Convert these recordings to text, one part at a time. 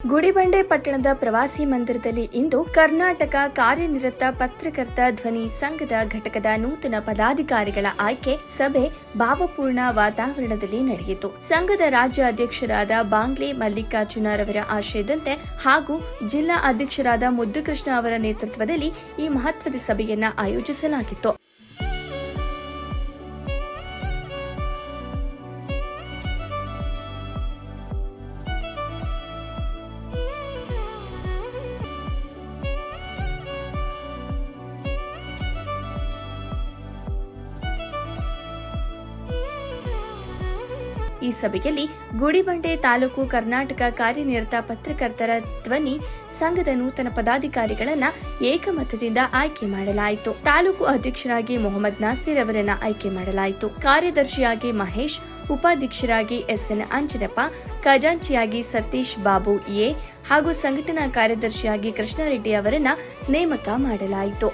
ಗುಡಿಬಂಡೆ ಪಟ್ಟಣದ ಪ್ರವಾಸಿ ಮಂದಿರದಲ್ಲಿ ಇಂದು ಕರ್ನಾಟಕ ಕಾರ್ಯನಿರತ ಪತ್ರಕರ್ತ ಧ್ವನಿ ಸಂಘದ ಘಟಕದ ನೂತನ ಪದಾಧಿಕಾರಿಗಳ ಆಯ್ಕೆ ಸಭೆ ಭಾವಪೂರ್ಣ ವಾತಾವರಣದಲ್ಲಿ ನಡೆಯಿತು. ಸಂಘದ ರಾಜ್ಯ ಅಧ್ಯಕ್ಷರಾದ ಬಾಂಗ್ಲೆ ಮಲ್ಲಿಕಾರ್ಜುನರವರ ಆಶಯದಂತೆ ಹಾಗೂ ಜಿಲ್ಲಾ ಅಧ್ಯಕ್ಷರಾದ ಮುದ್ದುಕೃಷ್ಣ ಅವರ ನೇತೃತ್ವದಲ್ಲಿ ಈ ಮಹತ್ವದ ಸಭೆಯನ್ನ ಆಯೋಜಿಸಲಾಗಿತ್ತು. ಈ ಸಭೆಯಲ್ಲಿ ಗುಡಿಬಂಡೆ ತಾಲೂಕು ಕರ್ನಾಟಕ ಕಾರ್ಯನಿರತ ಪತ್ರಕರ್ತರ ಧ್ವನಿ ಸಂಘದ ನೂತನ ಪದಾಧಿಕಾರಿಗಳನ್ನ ಏಕಮತದಿಂದ ಆಯ್ಕೆ ಮಾಡಲಾಯಿತು. ತಾಲೂಕು ಅಧ್ಯಕ್ಷರಾಗಿ ಮೊಹಮ್ಮದ್ ನಾಸೀರ್ ಅವರನ್ನ ಆಯ್ಕೆ ಮಾಡಲಾಯಿತು. ಕಾರ್ಯದರ್ಶಿಯಾಗಿ ಮಹೇಶ್, ಉಪಾಧ್ಯಕ್ಷರಾಗಿ ಎಸ್ಎನ್ ಅಂಜನಪ್ಪ, ಖಜಾಂಚಿಯಾಗಿ ಸತೀಶ್ ಬಾಬು ಎ ಹಾಗೂ ಸಂಘಟನಾ ಕಾರ್ಯದರ್ಶಿಯಾಗಿ ಕೃಷ್ಣಾರೆಡ್ಡಿ ಅವರನ್ನ ನೇಮಕ ಮಾಡಲಾಯಿತು.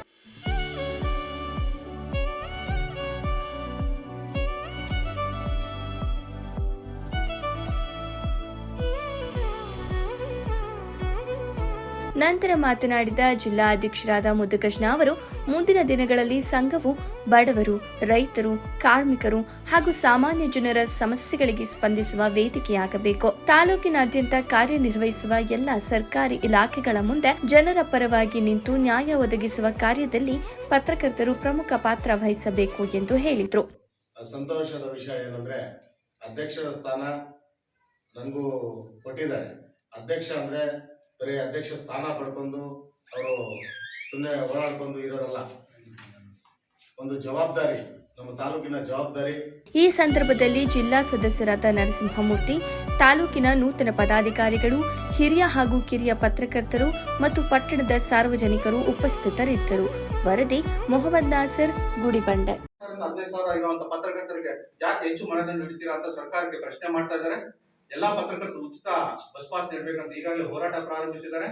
ನಂತರ ಮಾತನಾಡಿದ ಜಿಲ್ಲಾ ಅಧ್ಯಕ್ಷರಾದ ಮುದ್ದುಕೃಷ್ಣ ಅವರು, ಮುಂದಿನ ದಿನಗಳಲ್ಲಿ ಸಂಘವು ಬಡವರು, ರೈತರು, ಕಾರ್ಮಿಕರು ಹಾಗೂ ಸಾಮಾನ್ಯ ಜನರ ಸಮಸ್ಯೆಗಳಿಗೆ ಸ್ಪಂದಿಸುವ ವೇದಿಕೆಯಾಗಬೇಕು. ತಾಲೂಕಿನಾದ್ಯಂತ ಕಾರ್ಯನಿರ್ವಹಿಸುವ ಎಲ್ಲ ಸರ್ಕಾರಿ ಇಲಾಖೆಗಳ ಮುಂದೆ ಜನರ ಪರವಾಗಿ ನಿಂತು ನ್ಯಾಯ ಒದಗಿಸುವ ಕಾರ್ಯದಲ್ಲಿ ಪತ್ರಕರ್ತರು ಪ್ರಮುಖ ಪಾತ್ರ ವಹಿಸಬೇಕು ಎಂದು ಹೇಳಿದರು. ಸಂತೋಷದ ವಿಷಯ ಏನಂದ್ರೆ ಅಧ್ಯಕ್ಷರ ಸ್ಥಾನ ನನಗೂ ಕೊಟ್ಟಿದ್ದಾರೆ. ಅಧ್ಯಕ್ಷ ಅಂದ್ರೆ ಬರೀ ಅಧ್ಯಕ್ಷ ಸ್ಥಾನ ಪಡ್ಕೊಂಡು ಅವರು ಸುಮ್ಮನೆ ಓಡಾಡ್ಕೊಂಡು ಇರೋದಲ್ಲ, ಒಂದು ಜವಾಬ್ದಾರಿ, ನಮ್ಮ ತಾಲೂಕಿನ ಜವಾಬ್ದಾರಿ. ಈ ಸಂದರ್ಭದಲ್ಲಿ ಜಿಲ್ಲಾ ಸದಸ್ಯರಾದ ನರಸಿಂಹಮೂರ್ತಿ, ತಾಲೂಕಿನ ನೂತನ ಪದಾಧಿಕಾರಿಗಳು, ಹಿರಿಯ ಹಾಗೂ ಕಿರಿಯ ಪತ್ರಕರ್ತರು ಮತ್ತು ಪಟ್ಟಣದ ಸಾರ್ವಜನಿಕರು ಉಪಸ್ಥಿತರಿದ್ದರು. ವರದಿ ಮೊಹಮ್ಮದ್ ನಾಸೀರ್, ಗುಡಿಬಂಡೆ. 15,000 ಇರುವಂತಹ ಪತ್ರಕರ್ತರಿಗೆ ಯಾಕೆ ಹೆಚ್ಚು ಮನದಂಡ ಹಿಡಿತೀರಾ ಅಂತ ಸರ್ಕಾರಕ್ಕೆ ಪ್ರಶ್ನೆ ಮಾಡ್ತಾ ಇದ್ದಾರೆ. ಎಲ್ಲಾ ಪತ್ರಕರ್ತರು ಉಚಿತ ಬಸ್ ಪಾಸ್ ನೀಡಬೇಕಂತ ಈಗಾಗಲೇ ಹೋರಾಟ ಪ್ರಾರಂಭಿಸಿದ್ದಾರೆ.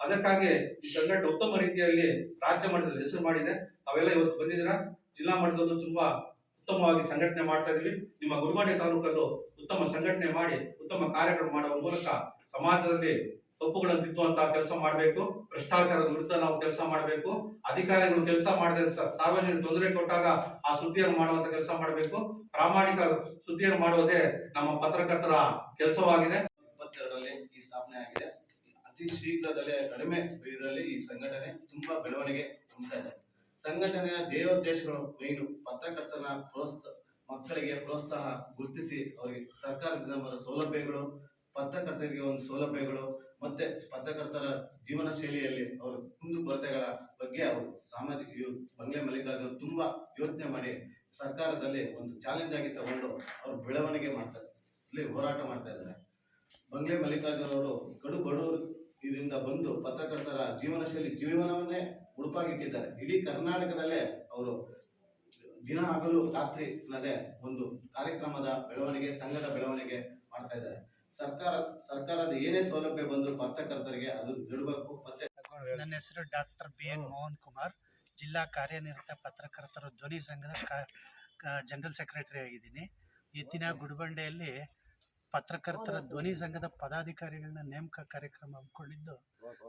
ಅದಕ್ಕಾಗಿ ಈ ಸಂಘಟನೆ ಉತ್ತಮ ರೀತಿಯಲ್ಲಿ ರಾಜ್ಯ ಮಟ್ಟದಲ್ಲಿ ಹೆಸರು ಮಾಡಿದೆ. ಅವೆಲ್ಲ ಇವತ್ತು ಬಂದಿದ್ದೀರಾ. ಜಿಲ್ಲಾ ಮಟ್ಟದಲ್ಲೂ ತುಂಬಾ ಉತ್ತಮವಾಗಿ ಸಂಘಟನೆ ಮಾಡ್ತಾ ಇದೀವಿ. ನಿಮ್ಮ ಗುಡಿಬಂಡೆ ತಾಲೂಕಲ್ಲೂ ಉತ್ತಮ ಸಂಘಟನೆ ಮಾಡಿ ಉತ್ತಮ ಕಾರ್ಯಕ್ರಮ ಮಾಡುವ ಮೂಲಕ ಸಮಾಜದಲ್ಲಿ ತಪ್ಪುಗಳನ್ನು ತಿದ್ದುವಂತಹ ಕೆಲಸ ಮಾಡಬೇಕು. ಭ್ರಷ್ಟಾಚಾರದ ವಿರುದ್ಧ ನಾವು ಕೆಲಸ ಮಾಡಬೇಕು. ಅಧಿಕಾರಿಗಳು ಕೆಲಸ ಮಾಡದೆ ಸಾರ್ವಜನಿಕ ತೊಂದರೆ ಕೊಟ್ಟಾಗ ಆ ಸುದ್ದಿಯನ್ನು ಮಾಡುವಂತ ಕೆಲಸ ಮಾಡಬೇಕು. ಪ್ರಾಮಾಣಿಕ ಸುದ್ದಿಯನ್ನು ಮಾಡುವುದೇ ನಮ್ಮ ಪತ್ರಕರ್ತರ ಕೆಲಸವಾಗಿದೆ. 22ರಲ್ಲಿ ಈ ಸ್ಥಾಪನೆ ಆಗಿದೆ. ಅತಿ ಶೀಘ್ರದಲ್ಲೇ ಕಡಿಮೆ ಇದರಲ್ಲಿ ಈ ಸಂಘಟನೆ ತುಂಬಾ ಬೆಳವಣಿಗೆ ಹೊಂದ್ತಾ ಇದೆ. ಸಂಘಟನೆಯ ಧ್ಯೇಯೋದ್ದೇಶಗಳು ಮೇನು ಪತ್ರಕರ್ತರ ಮಕ್ಕಳಿಗೆ ಪ್ರೋತ್ಸಾಹ ಗುರುತಿಸಿ ಅವರಿಗೆ ಸರ್ಕಾರದಿಂದ ಬರುವ ಸೌಲಭ್ಯಗಳು, ಪತ್ರಕರ್ತರಿಗೆ ಒಂದು ಸೌಲಭ್ಯಗಳು ಮತ್ತೆ ಪತ್ರಕರ್ತರ ಜೀವನ ಶೈಲಿಯಲ್ಲಿ ಅವರ ಕುಂದುಕೊರತೆಗಳ ಬಗ್ಗೆ ಅವರು ಸಾಮಾಜಿಕ ಬಂಗ್ಲೆ ಮಲ್ಲಿಕಾರ್ಜುನ ತುಂಬಾ ಯೋಚನೆ ಮಾಡಿ ಸರ್ಕಾರದಲ್ಲಿ ಒಂದು ಚಾಲೆಂಜ್ ಆಗಿ ತಗೊಂಡು ಅವರು ಬೆಳವಣಿಗೆ ಮಾಡ್ತಾರೆ, ಇಲ್ಲಿ ಹೋರಾಟ ಮಾಡ್ತಾ ಇದ್ದಾರೆ. ಬಂಗ್ಲೆ ಮಲ್ಲಿಕಾರ್ಜುನ ಅವರು ಕಡು ಬಡವರು ಇದರಿಂದ ಬಂದು ಪತ್ರಕರ್ತರ ಜೀವನವನ್ನೇ ಉಡುಪಾಗಿಟ್ಟಿದ್ದಾರೆ. ಇಡೀ ಕರ್ನಾಟಕದಲ್ಲೇ ಅವರು ದಿನ ಹಗಲು ರಾತ್ರಿ ಅನ್ನದೇ ಒಂದು ಕಾರ್ಯಕ್ರಮದ ಬೆಳವಣಿಗೆ, ಸಂಘದ ಬೆಳವಣಿಗೆ ಮಾಡ್ತಾ ಇದ್ದಾರೆ. ಸರ್ಕಾರದ ಏನೇ ಸೌಲಭ್ಯ ಬಂದರೂ ಪತ್ರಕರ್ತರಿಗೆ ಅದು ನೀಡಬೇಕು. ಮತ್ತೆ ನನ್ನ ಹೆಸರು ಡಾಕ್ಟರ್ BN ಮೋಹನ್ ಕುಮಾರ್, ಜಿಲ್ಲಾ ಕಾರ್ಯನಿರತ ಪತ್ರಕರ್ತರ ಧ್ವನಿ ಸಂಘದ ಜನರಲ್ ಸೆಕ್ರೆಟರಿ ಆಗಿದ್ದೀನಿ. ಈ ದಿನ ಗುಡಿಬಂಡೆಯಲ್ಲಿ ಪತ್ರಕರ್ತರ ಧ್ವನಿ ಸಂಘದ ಪದಾಧಿಕಾರಿಗಳನ್ನ ನೇಮಕ ಕಾರ್ಯಕ್ರಮ ಹಮ್ಮಿಕೊಂಡಿದ್ದು,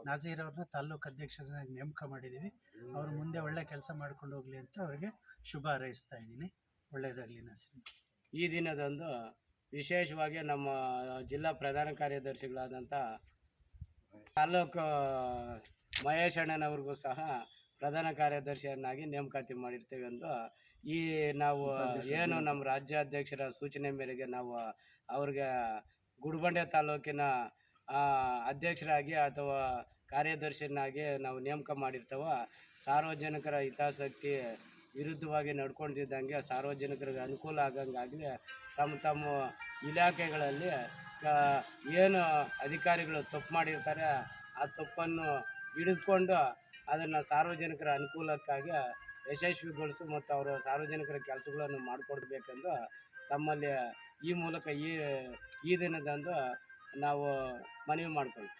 ನಾಸೀರ್ ಅವ್ರನ್ನ ತಾಲೂಕು ಅಧ್ಯಕ್ಷರನ್ನಾಗಿ ನೇಮಕ ಮಾಡಿದ್ದೀವಿ. ಅವರು ಮುಂದೆ ಒಳ್ಳೆ ಕೆಲಸ ಮಾಡ್ಕೊಂಡು ಹೋಗ್ಲಿ ಅಂತ ಅವರಿಗೆ ಶುಭ ಹಾರೈಸ್ತಾ ಇದ್ದೀನಿ. ಒಳ್ಳೆಯದಾಗಲಿ ನಾಸೀರ್. ಈ ದಿನದಂದು ವಿಶೇಷವಾಗಿ ನಮ್ಮ ಜಿಲ್ಲಾ ಪ್ರಧಾನ ಕಾರ್ಯದರ್ಶಿಗಳಾದಂಥ ತಾಲೂಕು ಮಹೇಶ್ ಅಣ್ಣನವ್ರಿಗೂ ಸಹ ಪ್ರಧಾನ ಕಾರ್ಯದರ್ಶಿಯನ್ನಾಗಿ ನೇಮಕಾತಿ ಮಾಡಿರ್ತೇವೆ ಎಂದು ನಾವು ಏನು ನಮ್ಮ ರಾಜ್ಯಾಧ್ಯಕ್ಷರ ಸೂಚನೆ ಮೇರೆಗೆ ನಾವು ಅವ್ರಿಗೆ ಗುಡಿಬಂಡೆ ತಾಲೂಕಿನ ಅಧ್ಯಕ್ಷರಾಗಿ ಅಥವಾ ಕಾರ್ಯದರ್ಶಿಯನ್ನಾಗಿ ನಾವು ನೇಮಕ ಮಾಡಿರ್ತೇವೆ. ಸಾರ್ವಜನಿಕರ ಹಿತಾಸಕ್ತಿ ವಿರುದ್ಧವಾಗಿ ನಡ್ಕೊಂಡಿದ್ದಂಗೆ ಸಾರ್ವಜನಿಕರಿಗೆ ಅನುಕೂಲ ಆಗಂಗಾಗಿ ತಮ್ಮ ಇಲಾಖೆಗಳಲ್ಲಿ ಏನು ಅಧಿಕಾರಿಗಳು ತಪ್ಪು ಮಾಡಿರ್ತಾರೆ ಆ ತಪ್ಪನ್ನು ಹಿಡಿದುಕೊಂಡು ಅದನ್ನು ಸಾರ್ವಜನಿಕರ ಅನುಕೂಲಕ್ಕಾಗಿ ಯಶಸ್ವಿಗೊಳಿಸು ಮತ್ತು ಅವರು ಸಾರ್ವಜನಿಕರ ಕೆಲಸಗಳನ್ನು ಮಾಡಿಕೊಡ್ಬೇಕೆಂದು ತಮ್ಮಲ್ಲಿ ಈ ಮೂಲಕ ಈ ದಿನದಂದು ನಾವು ಮನವಿ ಮಾಡ್ಕೊಳ್ತೀವಿ.